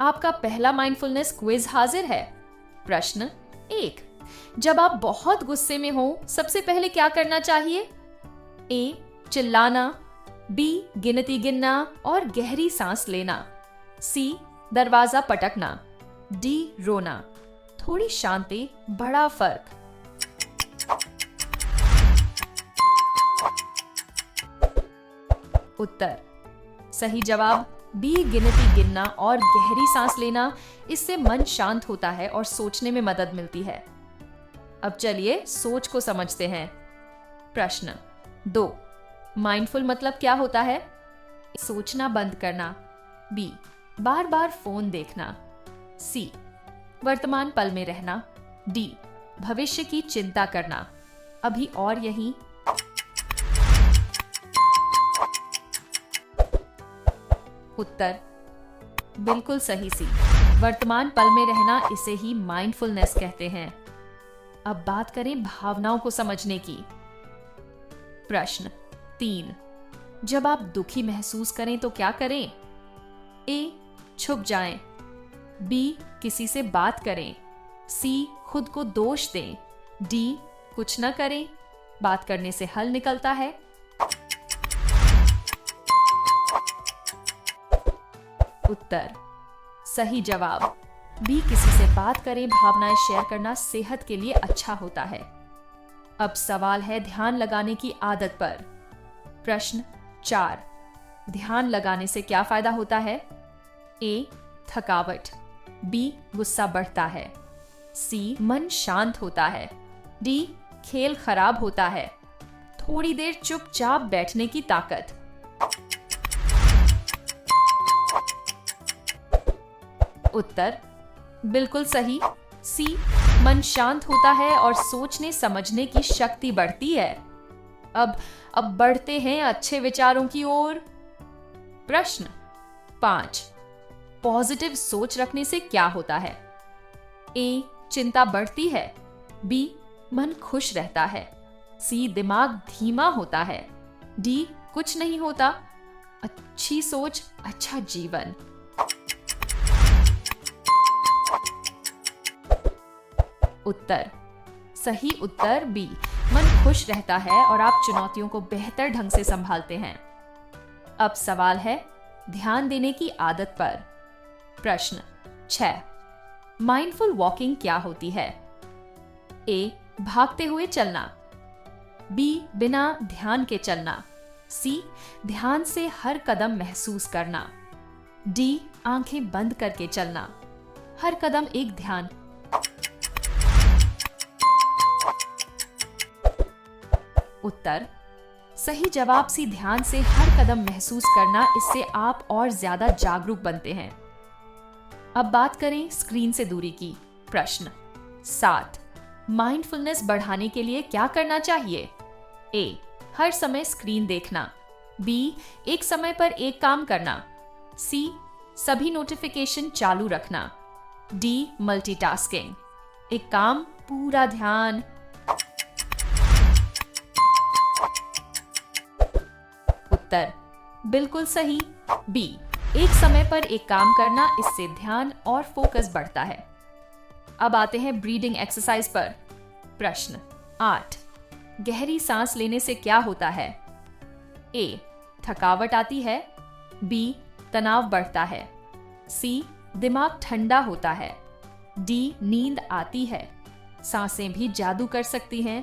आपका पहला mindfulness quiz हाजिर है। प्रश्न 1, जब आप बहुत गुस्से में हो सबसे पहले क्या करना चाहिए? ए, चिल्लाना, बी, गिनती गिनना और गहरी सांस लेना, सी, दरवाजा पटकना, डी, रोना। थोड़ी शांति, बड़ा फर्क। उत्तर सही जवाब बी, गिनती गिनना और गहरी सांस लेना। इससे मन शांत होता है और सोचने में मदद मिलती है। अब चलिए सोच को समझते हैं। प्रश्न 2, माइंडफुल मतलब क्या होता है? सोचना बंद करना, बी, बार बार फोन देखना, सी, वर्तमान पल में रहना, डी, भविष्य की चिंता करना। अभी और यहीं। उत्तर बिल्कुल सही, सी, वर्तमान पल में रहना। इसे ही माइंडफुलनेस कहते हैं। अब बात करें भावनाओं को समझने की। प्रश्न 3, जब आप दुखी महसूस करें तो क्या करें? ए, छुप जाएं, बी, किसी से बात करें, सी, खुद को दोष दें, डी, कुछ न करें, बात करने से हल निकलता है। उत्तर सही जवाब बी, किसी से बात करें। भावनाएं शेयर करना सेहत के लिए अच्छा होता है। अब सवाल है ध्यान लगाने की आदत पर। प्रश्न 4, ध्यान लगाने से क्या फायदा होता है? ए, थकावट, बी, गुस्सा बढ़ता है, सी, मन शांत होता है, डी, खेल खराब होता है, थोड़ी देर चुपचाप बैठने की ताकत। उत्तर बिल्कुल सही, सी, मन शांत होता है और सोचने समझने की शक्ति बढ़ती है। अब बढ़ते हैं अच्छे विचारों की ओर। प्रश्न 5, पॉजिटिव सोच रखने से क्या होता है? ए, चिंता बढ़ती है, बी, मन खुश रहता है, सी, दिमाग धीमा होता है, डी, कुछ नहीं होता। अच्छी सोच, अच्छा जीवन। उत्तर सही उत्तर बी, मन खुश रहता है और आप चुनौतियों को बेहतर ढंग से संभालते हैं। अब सवाल है ध्यान देने की आदत पर। प्रश्न 6, माइंडफुल वॉकिंग क्या होती है? ए, भागते हुए चलना, बी, बिना ध्यान के चलना, सी, ध्यान से हर कदम महसूस करना, डी, आंखें बंद करके चलना, हर कदम एक ध्यान। उत्तर सही जवाब सी, ध्यान से हर कदम महसूस करना। इससे आप और ज्यादा जागरूक बनते हैं। अब बात करें स्क्रीन से दूरी की। प्रश्न 7, माइंडफुलनेस बढ़ाने के लिए क्या करना चाहिए? ए, हर समय स्क्रीन देखना, बी, एक समय पर एक काम करना, सी, सभी नोटिफिकेशन चालू रखना, डी, मल्टीटास्किंग, एक काम पूरा ध्यान। उत्तर बिल्कुल सही, बी, एक समय पर एक काम करना। इससे ध्यान और फोकस बढ़ता है। अब आते हैं ब्रीदिंग एक्सरसाइज पर। प्रश्न 8, गहरी सांस लेने से क्या होता है? ए, थकावट आती है, बी, तनाव बढ़ता है, सी, दिमाग ठंडा होता है, डी, नींद आती है, सांसें भी जादू कर सकती हैं।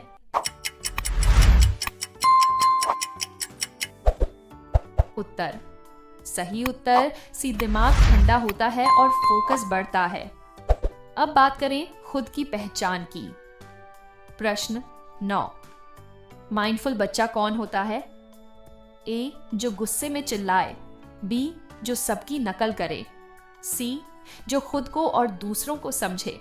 उत्तर सही उत्तर सी, दिमाग ठंडा होता है और फोकस बढ़ता है। अब बात करें खुद की पहचान की। प्रश्न 9, माइंडफुल बच्चा कौन होता है? ए, जो गुस्से में चिल्लाए, बी, जो सबकी नकल करे, सी, जो खुद को और दूसरों को समझे,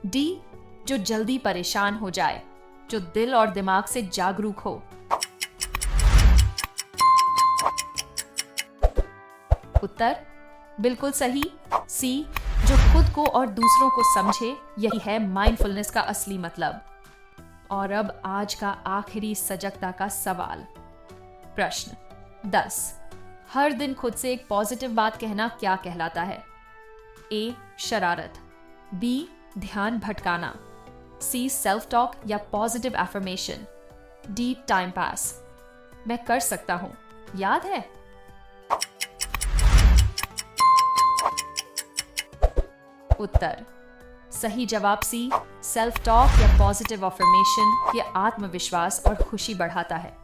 डी, जो जल्दी परेशान हो जाए, जो दिल और दिमाग से जागरूक हो। उत्तर बिल्कुल सही, सी, जो खुद को और दूसरों को समझे। यही है माइंडफुलनेस का असली मतलब। और अब आज का आखिरी सजगता का सवाल। प्रश्न 10, हर दिन खुद से एक पॉजिटिव बात कहना क्या कहलाता है? ए शरारत, बी ध्यान भटकाना, सी सेल्फ टॉक या positive affirmation, D time pass. मैं कर सकता हूं, याद है? उत्तर सही जवाब सी, सेल्फ टॉक या पॉजिटिव अफर्मेशन ये आत्मविश्वास और खुशी बढ़ाता है।